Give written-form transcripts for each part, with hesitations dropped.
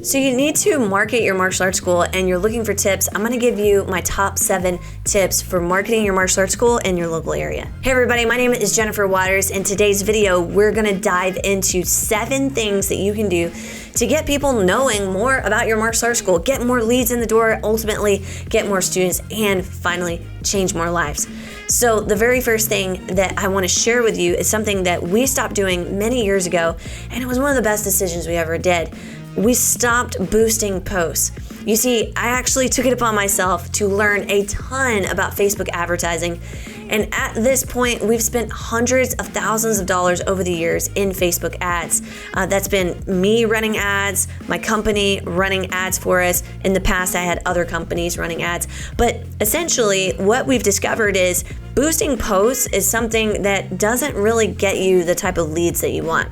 So you need to market your martial arts school and you're looking for tips. I'm going to give you my top 7 tips for marketing your martial arts school in your local area. Hey everybody, my name is Jennifer Waters. In today's video, we're going to dive into 7 things that you can do to get people knowing more about your martial arts school, get more leads in the door, ultimately get more students, and finally change more lives. So the very first thing that I want to share with you is something that we stopped doing many years ago, and it was one of the best decisions we ever did. We stopped boosting posts. You see, I actually took it upon myself to learn a ton about Facebook advertising. And at this point, we've spent hundreds of thousands of dollars over the years in Facebook ads. That's been me running ads, my company running ads for us. In the past, I had other companies running ads. But essentially, what we've discovered is boosting posts is something that doesn't really get you the type of leads that you want.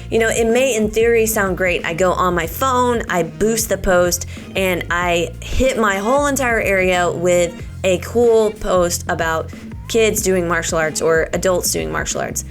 You know, it may in theory sound great. I go on my phone, I boost the post, and I hit my whole entire area with a cool post about kids doing martial arts or adults doing martial arts.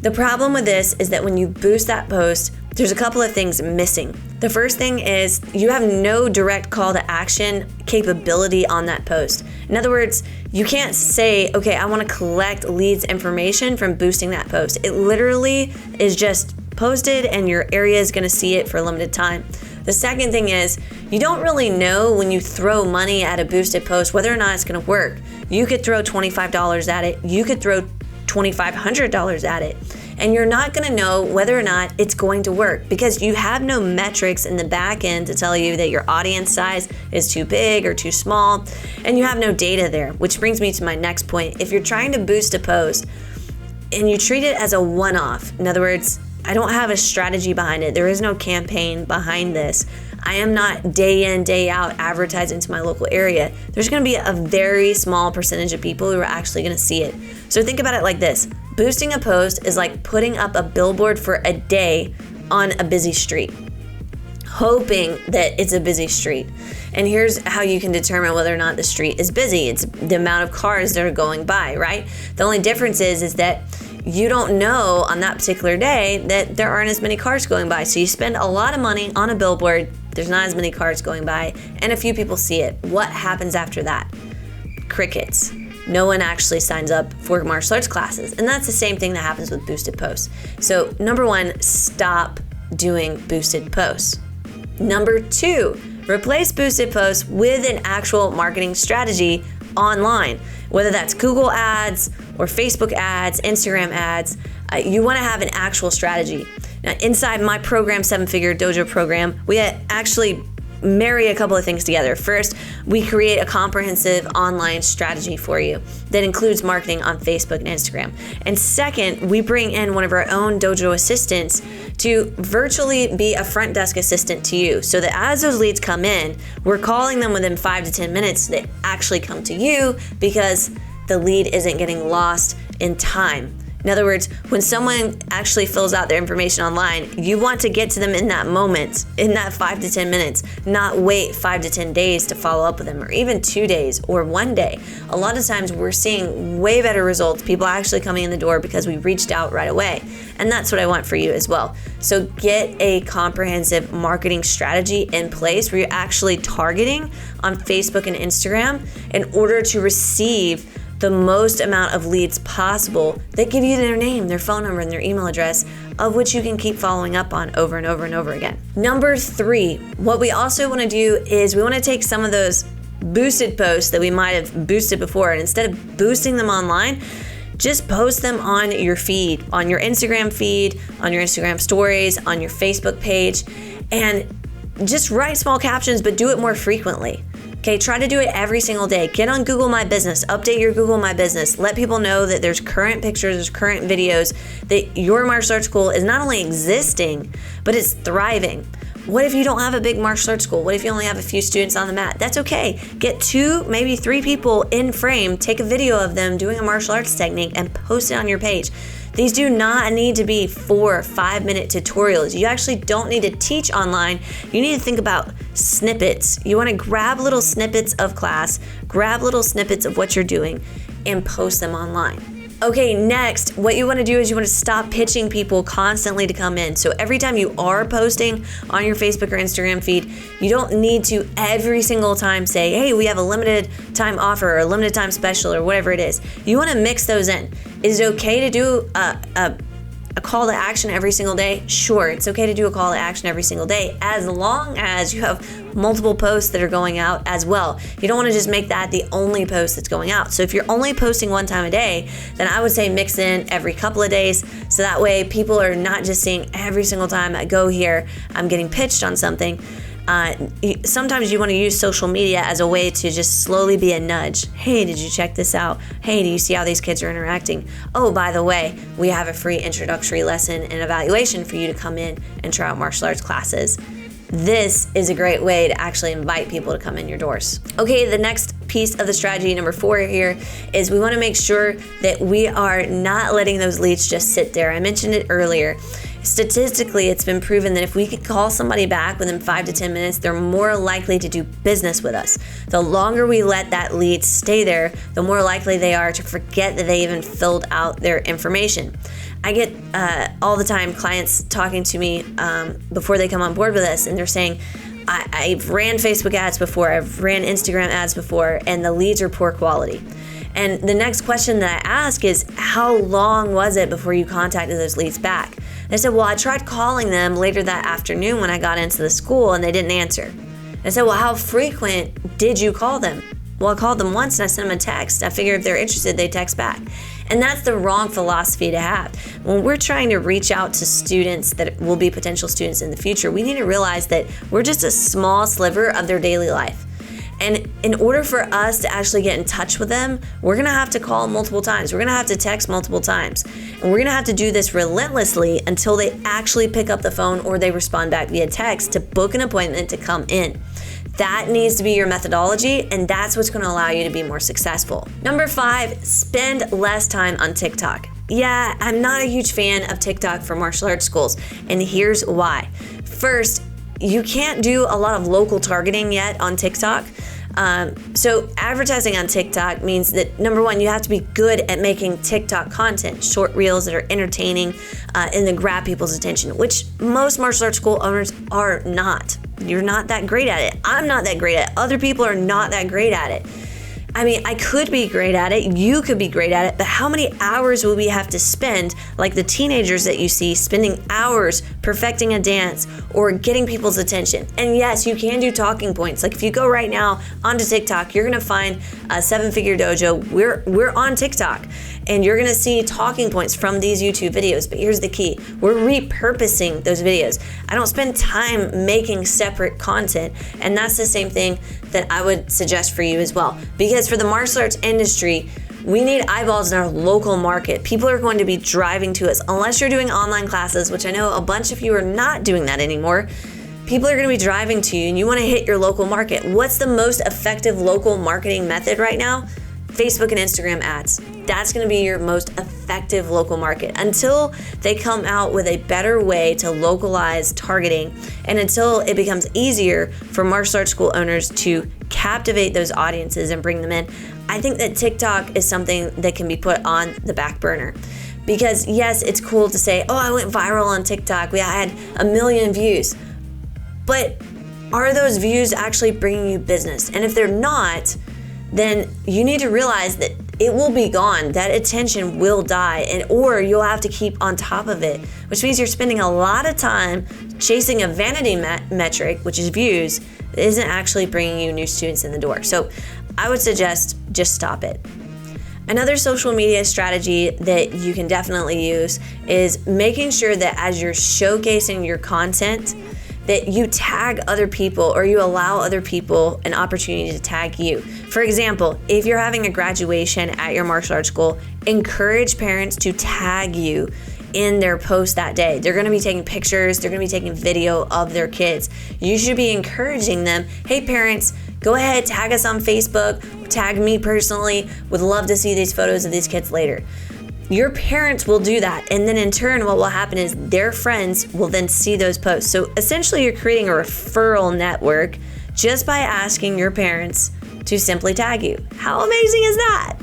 The problem with this is that when you boost that post, there's a couple of things missing. The first thing is you have no direct call to action capability on that post. In other words, you can't say, okay, I want to collect leads information from boosting that post. It literally is just posted and your area is going to see it for a limited time. The second thing is you don't really know when you throw money at a boosted post whether or not it's going to work. You could throw $25 at it. You could throw $2,500 at it. And you're not going to know whether or not it's going to work because you have no metrics in the back end to tell you that your audience size is too big or too small. And you have no data there, which brings me to my next point. If you're trying to boost a post and you treat it as a one-off, in other words, I don't have a strategy behind it. There is no campaign behind this. I am not day in, day out advertising to my local area. There's going to be a very small percentage of people who are actually going to see it. So think about it like this. Boosting a post is like putting up a billboard for a day on a busy street, hoping that it's a busy street. And here's how you can determine whether or not the street is busy. It's the amount of cars that are going by, right? The only difference is that you don't know on that particular day that there aren't as many cars going by. So you spend a lot of money on a billboard, there's not as many cars going by, and a few people see it. What happens after that? Crickets. No one actually signs up for martial arts classes. And that's the same thing that happens with boosted posts. So number 1, stop doing boosted posts. Number 2, replace boosted posts with an actual marketing strategy online, whether that's Google ads or Facebook ads, Instagram ads. You want to have an actual strategy. Now, inside my program, 7-Figure Dojo program, we actually marry a couple of things together. First, we create a comprehensive online strategy for you that includes marketing on Facebook and Instagram. And second, we bring in one of our own dojo assistants to virtually be a front desk assistant to you so that as those leads come in, we're calling them within 5 to 10 minutes. They actually come to you because the lead isn't getting lost in time. In other words, when someone actually fills out their information online, you want to get to them in that moment, in that 5 to 10 minutes, not wait 5 to 10 days to follow up with them, or even 2 days or 1 day. A lot of times we're seeing way better results. People are actually coming in the door because we reached out right away. And that's what I want for you as well. So get a comprehensive marketing strategy in place where you're actually targeting on Facebook and Instagram in order to receive the most amount of leads possible that give you their name, their phone number, and their email address, of which you can keep following up on over and over and over again. Number 3, what we also want to do is we want to take some of those boosted posts that we might have boosted before, and instead of boosting them online, just post them on your feed, on your Instagram feed, on your Instagram stories, on your Facebook page, and just write small captions, but do it more frequently. Okay, try to do it every single day. Get on Google My Business, update your Google My Business. Let people know that there's current pictures, there's current videos, that your martial arts school is not only existing, but it's thriving. What if you don't have a big martial arts school? What if you only have a few students on the mat? That's okay. Get 2, maybe 3 people in frame, take a video of them doing a martial arts technique and post it on your page. These do not need to be 4 or 5 minute tutorials. You actually don't need to teach online. You need to think about snippets. You want to grab little snippets of class, grab little snippets of what you're doing, and post them online. Okay, next, what you want to do is you want to stop pitching people constantly to come in. So every time you are posting on your Facebook or Instagram feed, you don't need to every single time say, hey, we have a limited time offer or a limited time special or whatever it is. You want to mix those in. Is it okay to do a call to action every single day? Sure, it's okay to do a call to action every single day as long as you have multiple posts that are going out as well. You don't want to just make that the only post that's going out. So if you're only posting one time a day, then I would say mix in every couple of days, so that way people are not just seeing every single time I go here, I'm getting pitched on something. Sometimes you want to use social media as a way to just slowly be a nudge. Hey, did you check this out? Hey, do you see how these kids are interacting? Oh, by the way, we have a free introductory lesson and evaluation for you to come in and try out martial arts classes. This is a great way to actually invite people to come in your doors. Okay, the next piece of the strategy, number 4 here, is we want to make sure that we are not letting those leads just sit there. I mentioned it earlier. Statistically, it's been proven that if we could call somebody back within 5 to 10 minutes, they're more likely to do business with us. The longer we let that lead stay there, the more likely they are to forget that they even filled out their information. I get all the time clients talking to me before they come on board with us, and they're saying, I've ran Facebook ads before, I've ran Instagram ads before, and the leads are poor quality. And the next question that I ask is, how long was it before you contacted those leads back? And I said, well, I tried calling them later that afternoon when I got into the school and they didn't answer. And I said, well, how frequent did you call them? Well, I called them once and I sent them a text. I figured if they're interested, they text back. And that's the wrong philosophy to have. When we're trying to reach out to students that will be potential students in the future, we need to realize that we're just a small sliver of their daily life. And in order for us to actually get in touch with them, we're gonna have to call multiple times. We're gonna have to text multiple times. And we're gonna have to do this relentlessly until they actually pick up the phone or they respond back via text to book an appointment to come in. That needs to be your methodology, and that's what's gonna allow you to be more successful. Number 5, spend less time on TikTok. Yeah, I'm not a huge fan of TikTok for martial arts schools, and here's why. First, you can't do a lot of local targeting yet on TikTok. So advertising on TikTok means that, number 1, you have to be good at making TikTok content, short reels that are entertaining and that grab people's attention, which most martial arts school owners are not. You're not that great at it. I'm not that great at it. Other people are not that great at it. I mean, I could be great at it, you could be great at it, but how many hours will we have to spend, like the teenagers that you see, spending hours perfecting a dance or getting people's attention? And yes, you can do talking points. Like if you go right now onto TikTok, you're gonna find a 7-Figure Dojo. We're on TikTok, and you're gonna see talking points from these YouTube videos. But here's the key, we're repurposing those videos. I don't spend time making separate content, and that's the same thing that I would suggest for you as well. Because for the martial arts industry, we need eyeballs in our local market. People are going to be driving to us. Unless you're doing online classes, which I know a bunch of you are not doing that anymore, people are gonna be driving to you and you wanna hit your local market. What's the most effective local marketing method right now? Facebook and Instagram ads. That's gonna be your most effective local market until they come out with a better way to localize targeting, and until it becomes easier for martial arts school owners to captivate those audiences and bring them in. I think that TikTok is something that can be put on the back burner. Because yes, it's cool to say, oh, I went viral on TikTok. I had 1 million views. But are those views actually bringing you business? And if they're not, then you need to realize that it will be gone. That attention will die, or you'll have to keep on top of it, which means you're spending a lot of time chasing a vanity metric, which is views, that isn't actually bringing you new students in the door. So I would suggest just stop it. Another social media strategy that you can definitely use is making sure that as you're showcasing your content, that you tag other people or you allow other people an opportunity to tag you. For example, if you're having a graduation at your martial arts school, encourage parents to tag you in their post that day. They're gonna be taking pictures, they're gonna be taking video of their kids. You should be encouraging them, hey parents, go ahead, tag us on Facebook, tag me personally, would love to see these photos of these kids later. Your parents will do that, and then in turn what will happen is their friends will then see those posts. So essentially you're creating a referral network just by asking your parents to simply tag you. How amazing is that?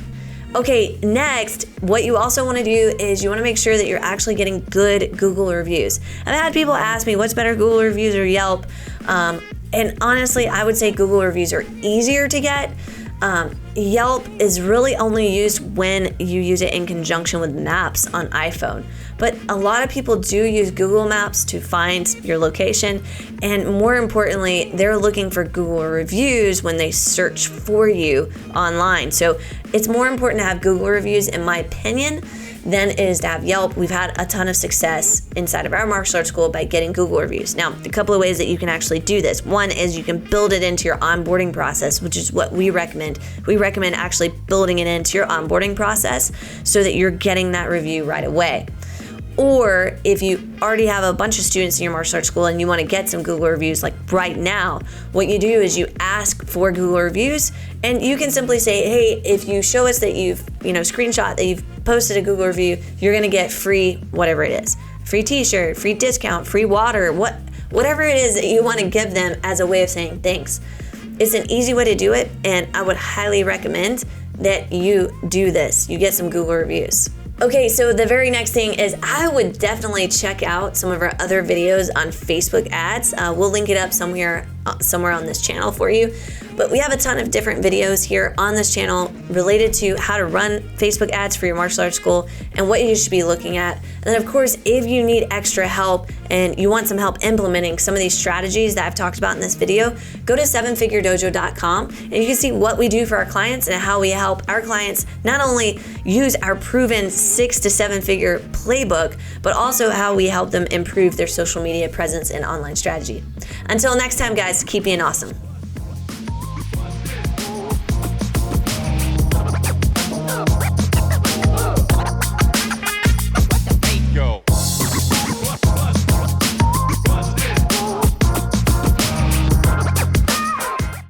Okay, next, what you also want to do is you want to make sure that you're actually getting good Google reviews. I've had people ask me, what's better, Google reviews or Yelp? And honestly, I would say Google reviews are easier to get. Yelp is really only used when you use it in conjunction with maps on iPhone. But a lot of people do use Google Maps to find your location. And more importantly, they're looking for Google reviews when they search for you online. So it's more important to have Google reviews, in my opinion, than it is to have Yelp. We've had a ton of success inside of our martial arts school by getting Google reviews. Now, a couple of ways that you can actually do this. One is you can build it into your onboarding process, which is what we recommend. We recommend actually building it into your onboarding process so that you're getting that review right away. Or if you already have a bunch of students in your martial arts school and you want to get some Google reviews like right now, what you do is you ask for Google reviews, and you can simply say, hey, if you show us that you've, screenshot that you've posted a Google review, you're going to get free whatever it is. Free t-shirt, free discount, free water, whatever it is that you want to give them as a way of saying thanks. It's an easy way to do it, and I would highly recommend that you do this. You get some Google reviews. Okay, so the very next thing is I would definitely check out some of our other videos on Facebook ads. We'll link it up somewhere on this channel for you. But we have a ton of different videos here on this channel related to how to run Facebook ads for your martial arts school and what you should be looking at. And then of course, if you need extra help and you want some help implementing some of these strategies that I've talked about in this video, go to sevenfiguredojo.com and you can see what we do for our clients and how we help our clients not only use our proven 6 to 7 figure playbook, but also how we help them improve their social media presence and online strategy. Until next time, guys, keep being awesome.